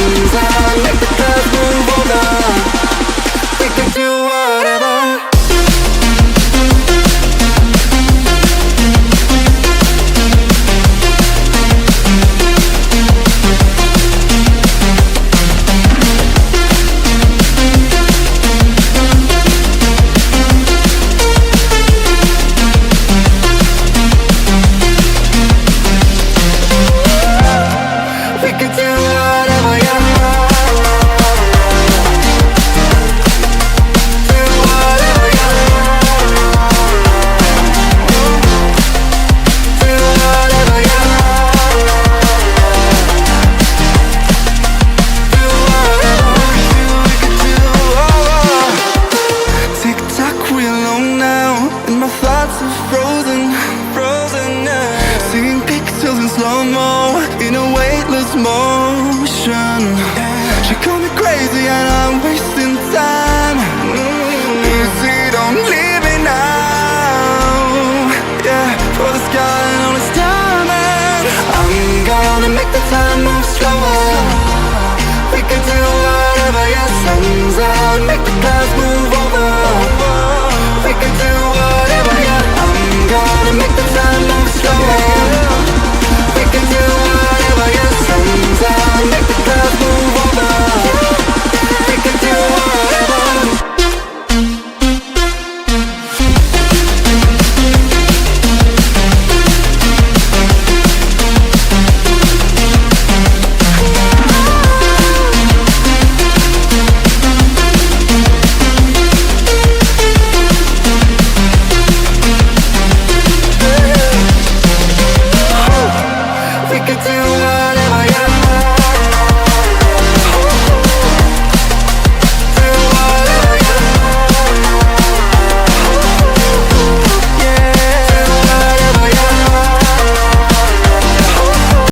hands up, make the clouds move over. We can do whatever. In a weightless motion, she called me crazy and I'm wasting time. Easy, don't leave me now. Yeah, for the sky and all its diamonds. I'm gonna make the time move slower.